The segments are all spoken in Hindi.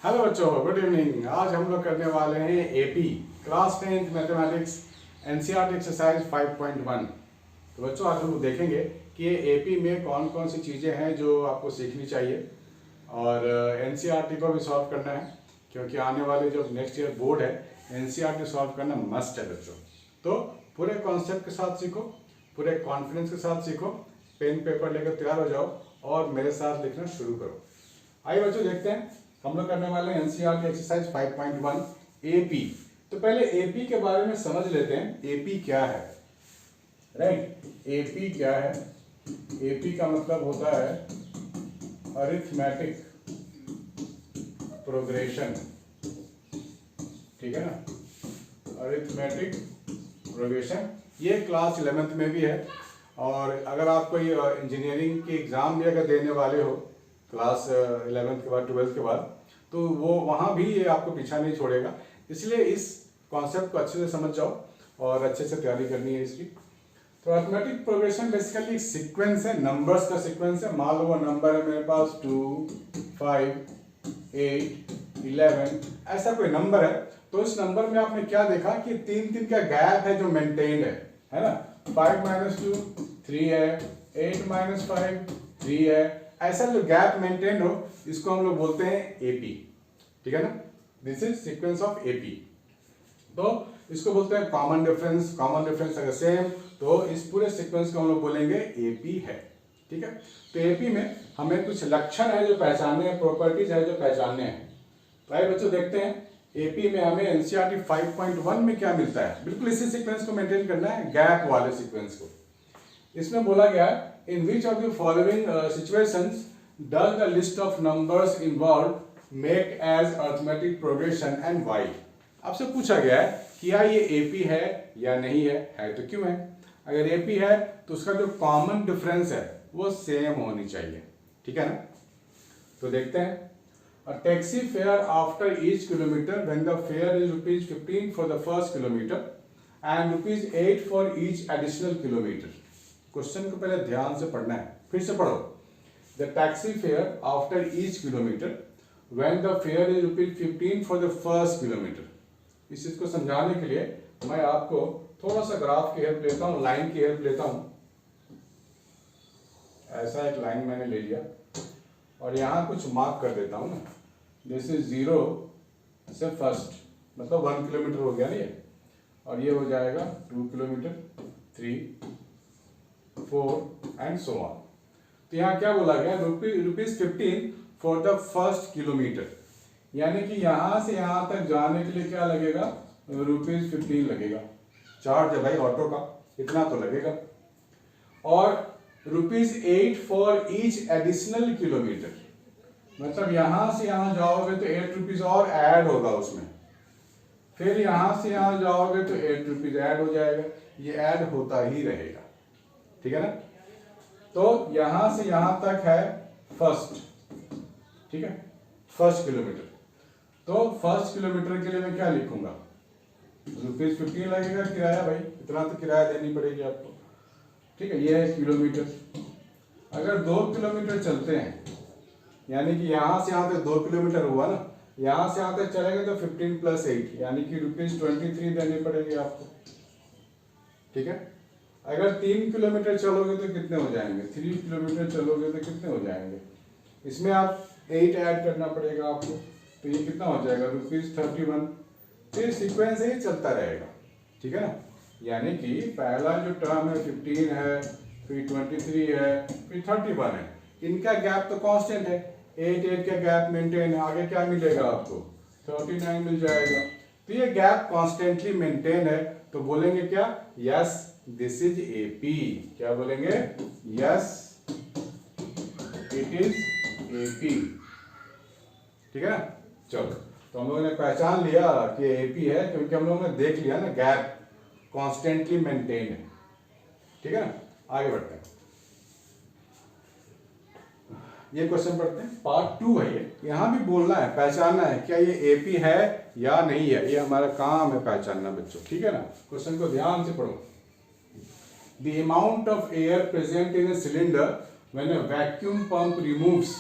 हेलो बच्चों, गुड इवनिंग। आज हम लोग करने वाले हैं AP class 10th mathematics NCERT exercise 5.1। तो बच्चों आज हम लोग देखेंगे कि एपी में कौन कौन सी चीज़ें हैं जो आपको सीखनी चाहिए और एनसीईआरटी को भी सॉल्व करना है, क्योंकि आने वाले जो नेक्स्ट ईयर बोर्ड है एनसीईआरटी सॉल्व करना मस्ट है बच्चों। तो पूरे कॉन्सेप्ट के साथ सीखो, पूरे कॉन्फिडेंस के साथ सीखो, पेन पेपर लेकर तैयार हो जाओ और मेरे साथ लिखना शुरू करो। आइए बच्चों देखते हैं, हम लोग करने वाले हैं एनसीईआरटी एक्सरसाइज 5.1 एपी। तो पहले एपी के बारे में समझ लेते हैं, एपी क्या है। राइट, एपी क्या है? एपी का मतलब होता है अरिथमेटिक प्रोग्रेशन, ठीक है ना, अरिथमेटिक प्रोग्रेशन। ये क्लास 11th में भी है, और अगर आप कोई इंजीनियरिंग की एग्ज़ाम भी अगर देने वाले हो क्लास 11th के बाद 12th के बाद, तो वो वहाँ भी ये आपको पीछा नहीं छोड़ेगा। इसलिए इस कॉन्सेप्ट को अच्छे से समझ जाओ और अच्छे से तैयारी करनी है इसकी। तो अरिथमेटिक प्रोग्रेशन बेसिकली सीक्वेंस है, नंबर्स का सीक्वेंस है। मान लो वो नंबर है मेरे पास 2, 5, 8, 11, ऐसा कोई नंबर है। तो इस नंबर में आपने क्या देखा कि 3 का गैप है जो मेंटेन्ड है ना। 5 - 2 3 है, 8 - 5 3 है। ऐसा जो गैप मेंटेन हो इसको हम लोग बोलते हैं एपी, ठीक है ना। This is sequence of AP. तो इसको बोलते हैं कॉमन डिफरेंस। कॉमन डिफरेंस अगर सेम तो इस पूरे सीक्वेंस को हम लोग बोलेंगे एपी है, ठीक है। तो एपी में हमें कुछ लक्षण है जो पहचानने हैं, प्रॉपर्टीज है जो पहचानने हैं। तो आइए बच्चों देखते हैं एपी में हमें एनसीईआरटी 5.1 में क्या मिलता है। बिल्कुल इसी सीक्वेंस को मेंटेन करना है, गैप वाले सीक्वेंस को। इसमें बोला गया है in which of the following situations does the list of numbers involve make as arithmetic progression and why. आपसे पूछा गया है कि क्या ये एपी है या नहीं है तो क्यों है। अगर एपी है तो उसका जो कॉमन डिफरेंस है वो सेम होनी चाहिए, ठीक है ना। तो देखते हैं, a taxi fare after each kilometer when the fare is ₹15 for the first kilometer and ₹8 for each additional kilometer। Question को पहले ध्यान से पढ़ना है, फिर से पढ़ो। The taxi fare after each kilometer when the fare is ₹15 for the first kilometer। इस चीज को समझाने के लिए मैं आपको थोड़ा सा ग्राफ की हेल्प लेता हूँ, लाइन की हेल्प लेता हूँ। ऐसा एक लाइन मैंने ले लिया और यहाँ कुछ मार्क कर देता हूँ ना। दिस इज 0 से फर्स्ट, मतलब 1 किलोमीटर हो गया ना ये, और ये हो जाएगा 2 किलोमीटर, 3, 4 एंड सो ऑन। तो यहाँ क्या बोला गया, ₹15 फॉर द फर्स्ट किलोमीटर, यानी कि यहाँ से यहाँ तक जाने के लिए क्या लगेगा, ₹15 लगेगा। चार्ज है भाई ऑटो का, इतना तो लगेगा। और ₹8 फॉर ईच एडिशनल किलोमीटर, मतलब यहां से यहां जाओगे तो ₹8 और ऐड होगा उसमें, फिर यहां से यहां जाओगे तो ₹8 ऐड हो जाएगा, ये ऐड होता ही रहेगा, ठीक है ना। तो यहां से यहां तक है फर्स्ट, ठीक है, फर्स्ट किलोमीटर। तो फर्स्ट किलोमीटर के लिए मैं क्या लिखूंगा, ₹15 लगेगा किराया, भाई इतना तो किराया देनी पड़ेगी आपको, ठीक है। ये है किलोमीटर। अगर 2 किलोमीटर चलते हैं, यानी कि यहाँ से यहाँ तक 2 किलोमीटर हुआ ना, यहाँ से यहाँ तक चलेंगे तो 15 + 8 यानी कि ₹23 देने पड़ेंगे आपको, ठीक है। अगर 3 किलोमीटर चलोगे तो कितने हो जाएंगे, 3 किलोमीटर चलोगे तो कितने हो जाएंगे, इसमें आप 8 ऐड करना पड़ेगा आपको, तो ये कितना हो जाएगा, ₹31। फिर सीक्वेंस ही चलता रहेगा, ठीक है ना। यानी कि पहला जो टर्म है 15 है, फिर 23 है, फिर 31 है, इनका गैप तो कांस्टेंट है, 8 का गैप मेंटेन है। आगे क्या मिलेगा आपको, 39 मिल जाएगा। तो ये गैप कॉन्स्टेंटली मेंटेन है, तो बोलेंगे क्या, यस दिस इज एपी। क्या बोलेंगे, यस इट इज एपी, ठीक है ना। चलो, तो हम लोगों ने पहचान लिया कि एपी है, क्योंकि हम लोगों ने देख लिया ना गैप कॉन्स्टेंटली मेंटेन है, ठीक है ना। आगे बढ़ते हैं, ये क्वेश्चन पढ़ते हैं, पार्ट 2 है ये। यहाँ भी बोलना है, पहचानना है क्या ये एपी है या नहीं है, ये हमारा काम है पहचानना बच्चों, ठीक है ना। क्वेश्चन को ध्यान से पढ़ो। The amount of air present in a cylinder when a vacuum pump removes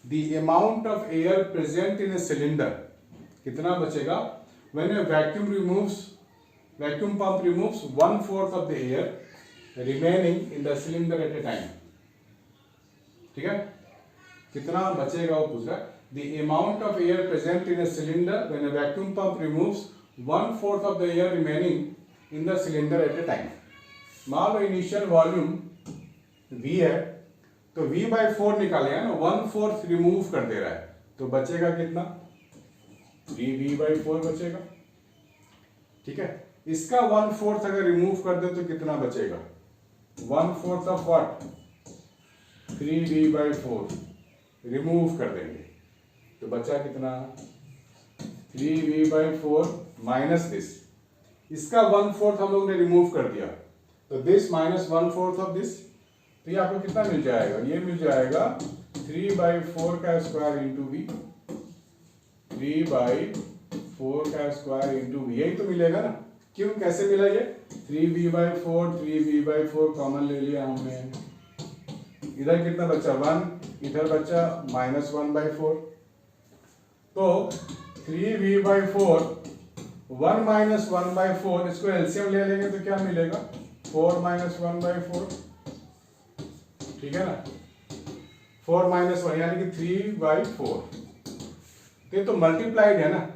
the amount of air present in a cylinder, कितना बचेगा when A vacuum pump removes 1/4 of the air remaining in the cylinder eight A time. ठीक है, कितना बचेगा वो पूछ रहा है। The amount of air present in a cylinder when A vacuum pump removes 1/4 of the air remaining in the cylinder eight A time. मान लो इनिशियल वॉल्यूम V है, तो V/4 निकालेगा ना, 1/4 रिमूव कर दे रहा है, तो बचेगा कितना, 3V/4 बचेगा। ठीक है, इसका 1/4 अगर रिमूव कर दे तो कितना बचेगा, 1/4 ऑफ व्हाट, 3V/4 रिमूव कर देंगे तो बचा कितना, 3V/4 माइनस दिस, इसका 1/4 हम लोग ने रिमूव कर दिया, तो दिस माइनस 1/4 ऑफ दिस, तो ये आपको कितना मिल जाएगा, ये मिल जाएगा 3/4 का स्क्वायर इंटू वी, 3/4 का स्क्वायर इंटू वी, यही तो मिलेगा ना। क्यों, कैसे मिला ये, 3V/4 कॉमन ले लिया हमने, इधर कितना बचा 1, इधर बचा -1/4, तो 3V/4 1 - 1/4, इसको एलसीएम ले लेंगे तो क्या मिलेगा, 4 - 1/4, ठीक है ना, 4 - 1 यानी कि 3/4, ये तो मल्टीप्लाइड है ना,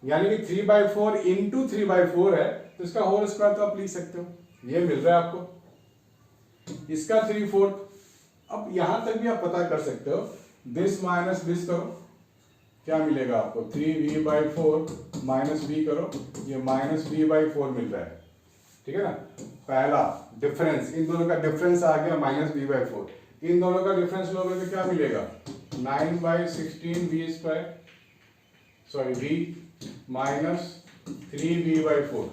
यानी कि 3/4 इंटू 3/4 है, तो इसका होल स्क्वायर तो आप लिख सकते हो, ये मिल रहा है आपको, इसका 3/4। अब यहां तक भी आप पता कर सकते हो, दिस माइनस दिस करो, क्या मिलेगा आपको, 3V/4 माइनस V करो, ये -V/4 मिल रहा है। ठीक है ना, पहला डिफरेंस, इन दोनों का डिफरेंस आ गया -V/4, इन दोनों का डिफरेंस लोगे तो क्या मिलेगा, 9/16V² sorry V minus 3V/4।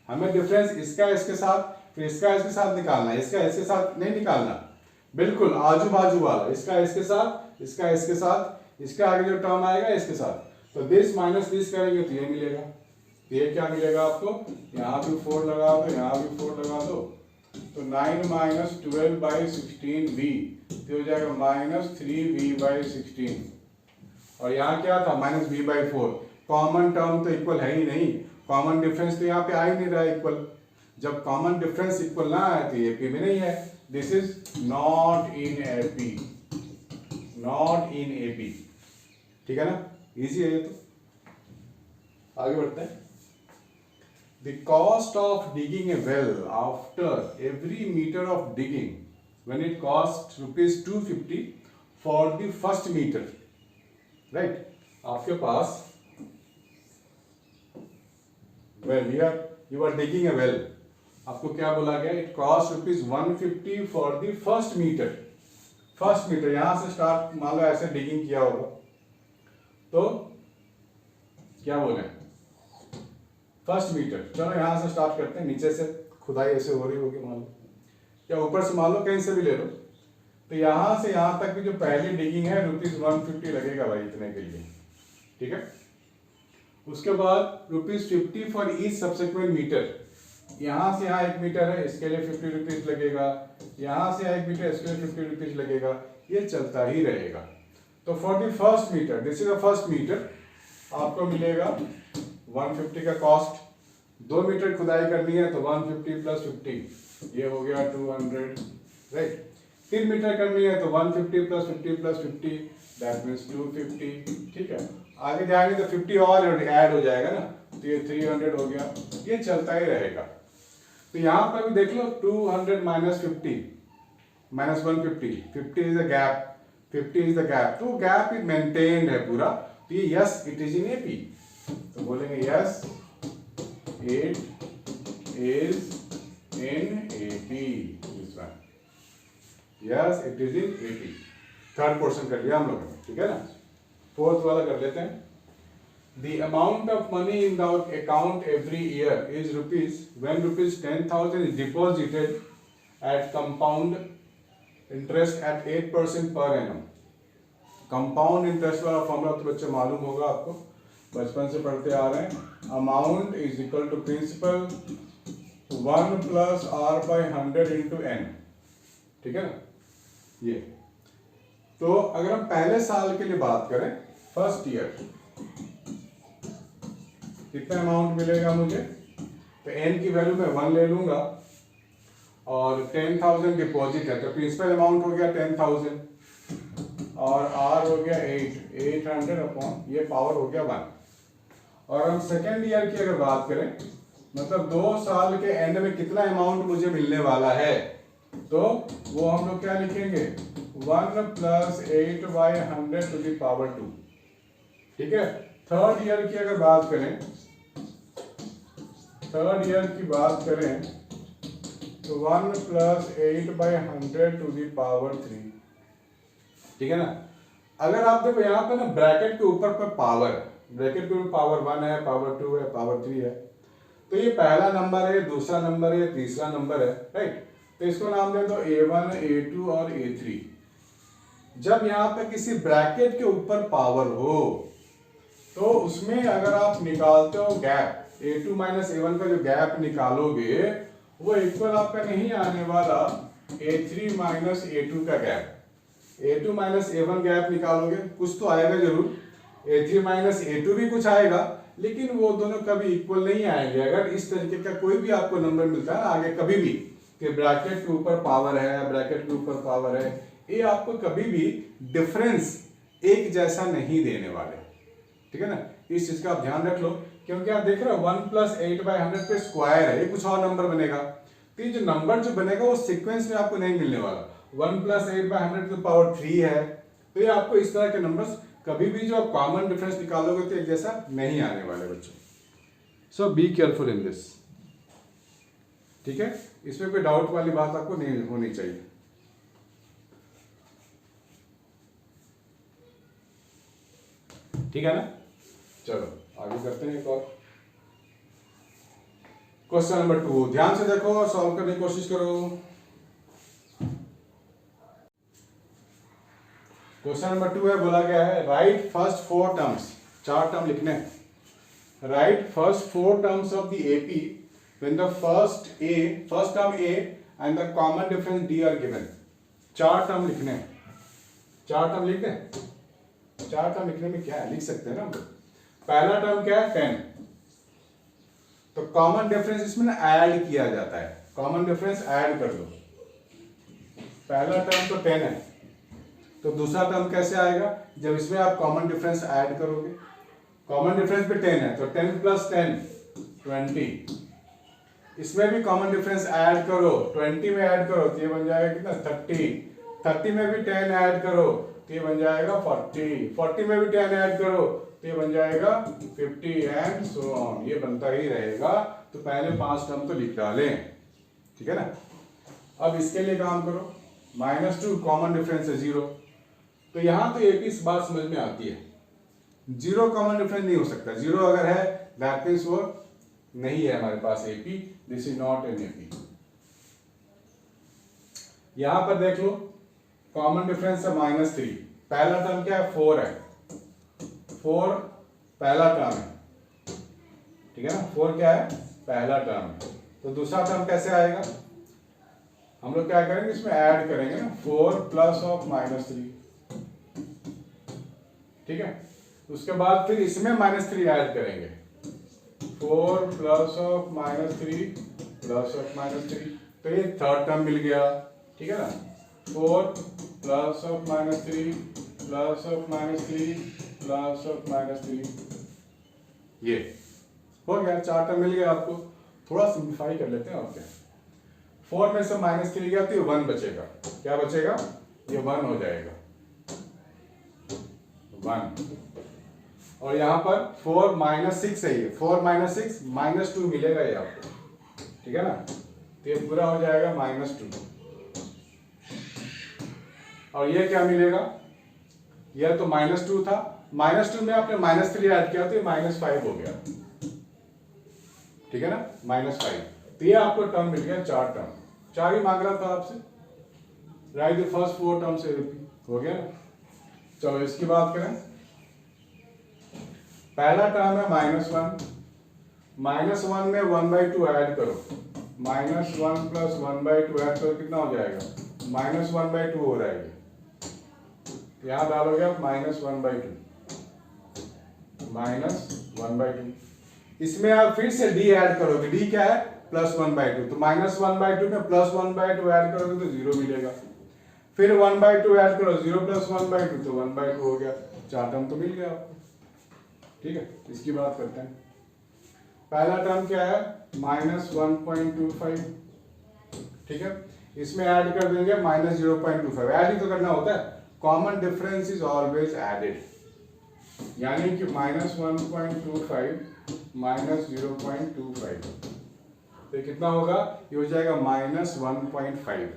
हमें डिफरेंस इसका इसके साथ, फिर इसका इसके साथ निकालना है, इसका इसके साथ नहीं निकालना, बिल्कुल आजू बाजू वाला, इसका इसके साथ, इसका इसके साथ, इसका आगे जो टर्म आएगा इसके साथ, तो दिस माइनस दिस करेंगे तो ये मिलेगा, ये क्या मिलेगा आपको, यहाँ भी 4 लगा दो, यहाँ भी 4 लगा दो, तो 9 - 12/16V, तो हो जाएगा -3V/16, और यहाँ क्या था -V/4, कॉमन टर्म तो इक्वल है ही नहीं, कॉमन डिफरेंस तो यहाँ पे आ ही नहीं रहा है इक्वल, जब कॉमन डिफरेंस इक्वल ना आए तो एपी में नहीं है, this is not in AP, not in AP. ठीक है ना, इजी है ये तो। आगे बढ़ते हैं। The cost of digging a well after every meter of digging, when it costs ₹250 for the first meter, right? आपके पास well, here you are digging a well, आपको क्या बोला गया, it costs ₹150 for the first meter, first metre यहां से स्टार्ट, मान लो ऐसे डिगिंग किया होगा, तो क्या बोले, फर्स्ट मीटर, चलो यहां से स्टार्ट करते हैं, नीचे से खुदाई ऐसे हो रही होगी मान लो, या ऊपर से मान लो कहीं से भी ले लो, तो यहां से यहां तक की जो पहली डिगिंग है ₹150 लगेगा भाई इतने के लिए। ठीक है, उसके बाद ₹50 फॉर ईच सब्सिक्वेंट मीटर, यहां से यहाँ 1 मीटर है, इसके लिए ₹50 लगेगा, यहां से 1 मीटर, इसके लिए ₹50 लगेगा, ये चलता ही रहेगा। तो for the first metre, this is the first metre, आपको मिलेगा 150 का कॉस्ट, 2 मीटर खुदाई करनी है तो 150 + 50, ये हो गया 200, राइट। 3 मीटर करनी है तो 150 + 50 + 50, दैट मीन्स 250। ठीक है, आगे जाएंगे तो 50 और ऐड हो जाएगा ना, तो ये 300 हो गया, ये चलता ही रहेगा। तो यहाँ पर भी देख लो, 200 - 50 -150, 50 is the gap, 50 is the gap, तो गैप इज मेंटेन्ड है पूरा, तो ये yes it is in AP, तो बोलेंगे yes it is in AP, this one, yes it is in AP. Third portion कर लिया हम लोगों ने, ठीक है ना। फोर्थ वाला कर लेते हैं। The amount of money in the account every year is rupees, when ₹10,000 is deposited at compound interest at 8% per annum. Compound interest वाला फॉर्मूला तो बच्चे मालूम होगा आपको, बचपन से पढ़ते आ रहे हैं। Amount is equal to principal 1 + R/100 × n, ठीक है ना। ये तो अगर हम पहले साल के लिए बात करें, फर्स्ट ईयर, कितना अमाउंट मिलेगा मुझे, तो n की वैल्यू मैं 1 ले लूंगा और 10,000 डिपॉजिट है, तो प्रिंसिपल अमाउंट हो गया 10,000 और r हो गया 800 अपॉन ये पावर हो गया 1। और हम सेकेंड ईयर की अगर बात करें, मतलब 2 साल के एंड में कितना अमाउंट मुझे मिलने वाला है, तो वो हम लोग क्या लिखेंगे, 1 + 8/100 टू द पावर 2। ठीक है। थर्ड ईयर की अगर बात करें, थर्ड ईयर की बात करें तो 1 + 8/100 टू द पावर 3। ठीक है ना। अगर आप देखो यहाँ पे ना ब्रैकेट के ऊपर पर पावर, ब्रैकेट के ऊपर पावर 1 है, पावर 2 है, पावर 3 है, तो ये पहला नंबर है, दूसरा नंबर है, तीसरा नंबर है, राइट। तो इसको नाम दे दो A1, A2 और A3। जब यहाँ पे किसी ब्रैकेट के ऊपर पावर हो तो उसमें अगर आप निकालते हो गैप, A2 - A1 का जो गैप निकालोगे वो इक्वल आपका नहीं आने वाला A3 - A2 का गैप। A2 - A1 गैप निकालोगे कुछ तो आएगा जरूर, A3 - A2 भी कुछ आएगा, लेकिन वो दोनों कभी इक्वल नहीं आएंगे। अगर इस तरीके का कोई भी आपको नंबर मिलता है आगे कभी भी कि ब्रैकेट के ऊपर पावर है, ब्रैकेट के ऊपर पावर है, ये आपको कभी भी डिफरेंस एक जैसा नहीं देने वाले। ठीक है ना, इस चीज का आप ध्यान रख लो, क्योंकि आप देख रहे हो 1 + 8/100 पे स्क्वायर है, ये कुछ और नंबर बनेगा, तो ये जो नंबर जो बनेगा वो सीक्वेंस में आपको नहीं मिलने वाला। 1 + 8/100 टू द पावर 3 है, तो ये आपको इस तरह के नंबर्स कभी भी जो आप कॉमन डिफरेंस निकालोगे तो एक जैसा नहीं आने वाले बच्चों। सो बी केयरफुल इन दिस। ठीक है, इसमें कोई डाउट वाली बात आपको नहीं होनी चाहिए। ठीक है ना, चलो आगे करते हैं एक और क्वेश्चन नंबर 2। ध्यान से देखो और सॉल्व करने की कोशिश करो। क्वेश्चन नंबर 2 है, बोला गया है राइट फर्स्ट 4 टर्म्स, 4 टर्म लिखने हैं। Right first 4 terms of the AP when the first term A and the common difference D are given। 4 term लिखने हैं, 4 टर्म लिखते हैं। 4 टर्म लिखने में क्या है, लिख सकते हैं ना हम लोग। पहला टर्म क्या है 10, तो कॉमन डिफरेंस इसमें ना ऐड किया जाता है, कॉमन डिफरेंस ऐड कर दो। पहला टर्म तो 10 है, तो दूसरा टर्म कैसे आएगा, जब इसमें आप कॉमन डिफरेंस ऐड करोगे। कॉमन डिफरेंस पे 10 है, तो 10 + 10 20। इसमें भी कॉमन डिफरेंस ऐड करो, 20 में ऐड करो तो ये बन जाएगा कितना 30। 30 में भी 10 ऐड करो तो ये बन जाएगा 40। 40 में भी 10 ऐड करो तो ये बन जाएगा 50 एंड सो ऑन, ये बनता ही रहेगा। तो पहले 5 टर्म तो लिख डालें। ठीक है ना। अब इसके लिए काम करो, -2 कॉमन डिफरेंस है 0, तो यहां तो एक ही बात समझ में आती है, 0 कॉमन डिफरेंस नहीं हो सकता। 0 अगर है दैट मींस वो नहीं है हमारे पास AP, this is not an AP। यहां पर देख लो कॉमन डिफरेंस है -3, पहला टर्म क्या है 4 है, 4 पहला टर्म है। ठीक है ना, 4 क्या है पहला टर्म है, तो दूसरा टर्म कैसे आएगा, हम लोग क्या करेंगे इसमें ऐड करेंगे ना, 4 + -3। ठीक है, उसके बाद फिर इसमें -3 ऐड करेंगे, 4 + -3 +-3, तो ये थर्ड टर्म मिल गया। ठीक है ना, 4 +-3 +-3 ये हो गया, 4 टर्म मिल गया आपको। थोड़ा सिंप्लीफाई कर लेते हैं और क्या, 4 में से -3 गया तो ये 1 बचेगा, क्या बचेगा, ये 1 हो जाएगा 1। और यहाँ पर 4 -6 है, ये 4 -6 -2 मिलेगा ये आपको। ठीक है ना, तो ये पूरा हो जाएगा -2। और ये क्या मिलेगा, यह तो -2 था, -2 में आपने -3 ऐड किया तो ये -5 हो गया। ठीक है ना, -5, तो ये आपको टर्म मिल गया 4 टर्म, 4 ही मांग रहा था आपसे। राइट द फर्स्ट 4 टर्म से हो गया ना। चलो इसकी बात करें, पहला टर्म है -1, -1 में 1/2 ऐड करो, -1 + 1/2 ऐड करो कितना हो जाएगा, -1/2 हो रहा है। यहाँ डालोगे आप -1/2, -1/2। इसमें आप फिर से d ऐड करोगे, d क्या है +1/2, तो -1/2 में +1/2 ऐड करोगे तो 0 मिलेगा। फिर 1/2 ऐड करो, 0 + 1/2 तो 1/2 हो गया। 4 टर्म तो मिल गया आपको। ठीक है, इसकी बात करते हैं। पहला टर्म क्या है -1.25। ठीक है, इसमें ऐड कर देंगे -0.25, ऐड ही तो करना होता है। Common difference is always added, यानी कि -1.25 -0.25, तो कितना होगा, ये हो जाएगा -1.5।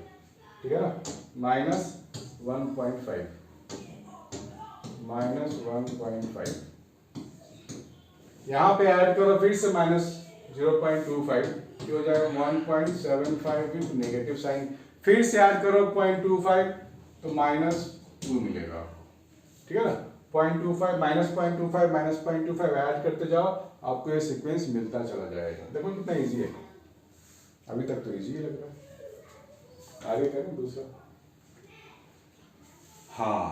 ठीक है ना, -1.5 -1.5। यहाँ पे ऐड करो फिर से -0.25, ये हो जाएगा 1.75 विद नेगेटिव साइन। फिर से ऐड करो 0.25 तो -2 मिलेगा। ठीक है ना, 0.25 -0.25 ऐड करते जाओ, आपको ये सीक्वेंस मिलता चला जाएगा। देखो कितना इजी है, अभी तक तो इजी ही लग रहा है। आगे करें दूसरा। हाँ,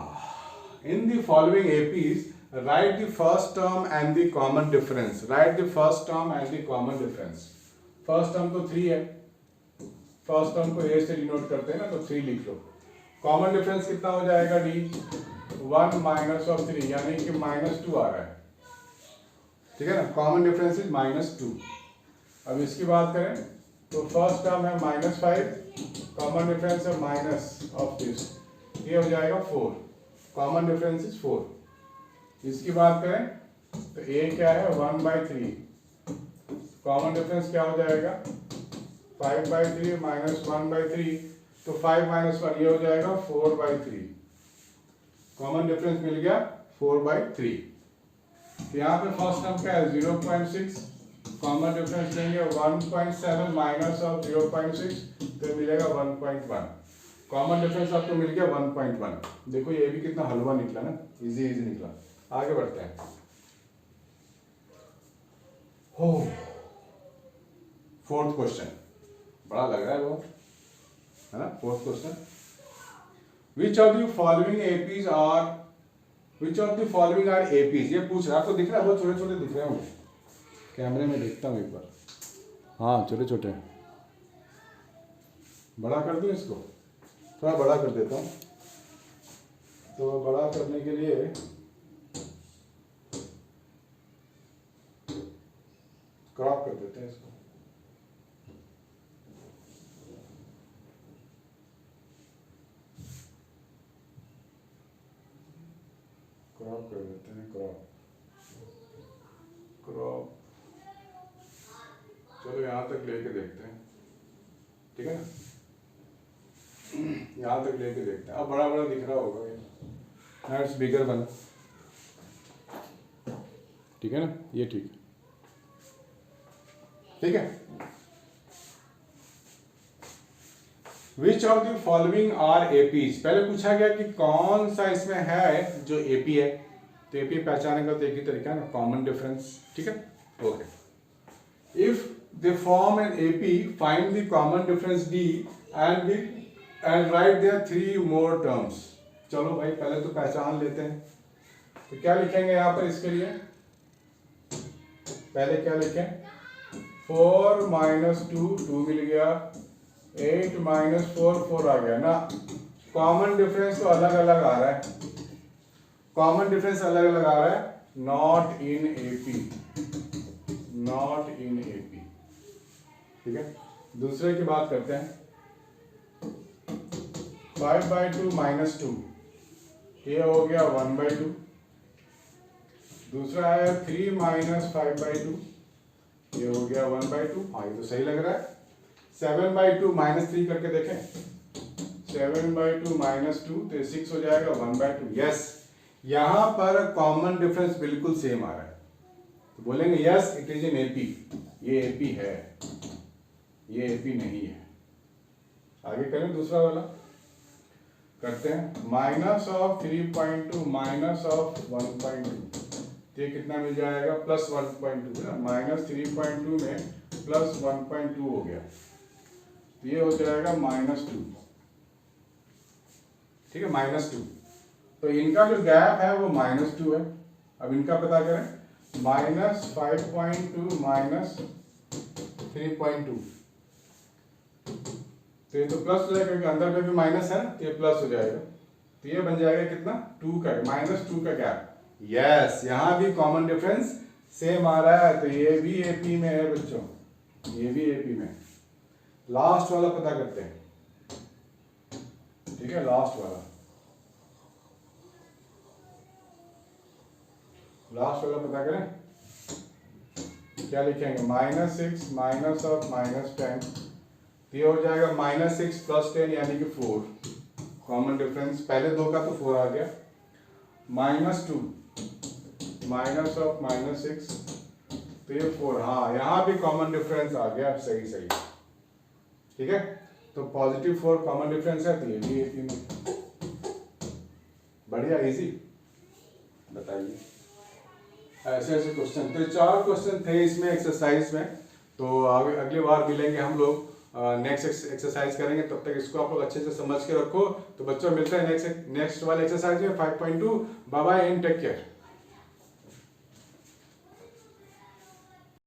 in the following APs right the first term and the common difference. Right the first term and the common difference. First term तो 3 है, फर्स्ट टर्म को ए से डिनोट करते हैं ना, तो 3 लिख लो। कॉमन डिफरेंस कितना हो जाएगा डी, 1 - 3, यानी कि -2 आ रहा है। ठीक है ना, कॉमन डिफरेंस इज -2। अब इसकी बात करें तो फर्स्ट टर्म है -5, कॉमन डिफरेंस है -this, ये हो जाएगा 4, कॉमन डिफरेंस इज 4। इसकी बात करें तो a क्या है 1/3, कॉमन डिफरेंस क्या हो जाएगा 5/3 -1/3, तो 5 - 1 ये हो जाएगा 4/3, कॉमन डिफरेंस मिल गया 4/3। तो यहाँ पे फर्स्ट टर्म क्या है 0.6, कॉमन डिफरेंस लेंगे 1.7 -0.6, तो मिलेगा 1.1, कॉमन डिफरेंस आपको मिल गया 1.1। देखो ये भी कितना हलवा निकला ना, इजी निकला। आगे बढ़ते हैं। हो, फोर्थ क्वेश्चन बड़ा लग रहा है वो, है ना। Fourth question, which of the following APs are, which of the following are APs, ये पूछ रहा है। आपको दिख रहा है, बहुत छोटे छोटे दिख रहे हैं, कैमरे में देखता हूँ एक बार। हाँ छोटे छोटे, बड़ा कर दूँ इसको, थोड़ा बड़ा कर देता हूँ। तो बड़ा करने के लिए क्रॉप कर देते हैं इसको। क्रॉप कर देते हैं, क्रॉप। चलो यहाँ तक लेके देखते हैं, ठीक है ना, यहाँ तक लेके देखते हैं। अब बड़ा बड़ा दिख रहा होगा ये, इट्स बिगर वन, ठीक है ना, ये ठीक है, ठीक है। Which of the following are APs, पहले पूछा गया कि कौन सा इसमें है जो एपी है, तो एपी पहचाने का तो एक ही तरीका है ना, कॉमन डिफरेंस। ठीक है, okay. If they form an AP, find the common difference d and write their 3 more terms. चलो भाई पहले तो पहचान लेते हैं, तो क्या लिखेंगे यहाँ पर इसके लिए, पहले क्या लिखें, 4 - 2 2 मिल गया, 8 - 4 4 आ गया ना। कॉमन डिफरेंस तो अलग अलग आ रहा है, कॉमन डिफरेंस अलग अलग आ रहा है, not in AP, not in AP. ठीक है, दूसरे की बात करते हैं। 5/2 - 2, ये हो गया 1/2। दूसरा है 3 - 5/2, ये हो गया 1/2। हाँ ये तो सही लग रहा है। 7/2 -3 करके देखें, 7/2 -2 तो 6 हो जाएगा 1/2। यस, यहां पर कॉमन डिफरेंस बिल्कुल सेम आ रहा है, तो बोलेंगे yes it is an AP, ये एपी है, ये एपी नहीं है। आगे करें, दूसरा वाला करते हैं। -3.2 -1.2, तो ये कितना मिल जाएगा, +1.2 है ना, -3.2 में +1.2 हो गया, तो ये हो जाएगा -2। ठीक है, -2। तो इनका जो गैप है वो -2 है। अब इनका पता करें, -5.2 -3.2, तो ये तो प्लस हो जाएगा क्योंकि अंदर में भी माइनस है ना, तो ये प्लस हो जाएगा। तो ये बन जाएगा कितना, 2 का -2 का गैप। यस, यहाँ भी कॉमन डिफरेंस सेम आ रहा है, तो ये भी एपी में है बच्चों, ये भी एपी में। लास्ट वाला पता करते हैं, ठीक है, लास्ट वाला पता करें, क्या लिखेंगे, -6 माइनस ऑफ -10, ये हो जाएगा -6 + 10 यानी कि 4। कॉमन डिफरेंस पहले 2 का तो 4 आ गया, -2 माइनस ऑफ -6, तो ये 4। हाँ, यहाँ भी कॉमन डिफरेंस आ गया, अब सही, ठीक है। तो +4 कॉमन डिफरेंस है, तो ये भी एपी में। बढ़िया, इजी। बताइए, ऐसे क्वेश्चन, तो 4 क्वेश्चन थे इसमें एक्सरसाइज में। तो अगली बार मिलेंगे हम लोग, नेक्स्ट एक्सरसाइज करेंगे, तब तक इसको आप लोग अच्छे से समझ के रखो। तो बच्चों मिलते हैं नेक्स्ट वाले एक्सरसाइज में 5.2। Bye bye and take care.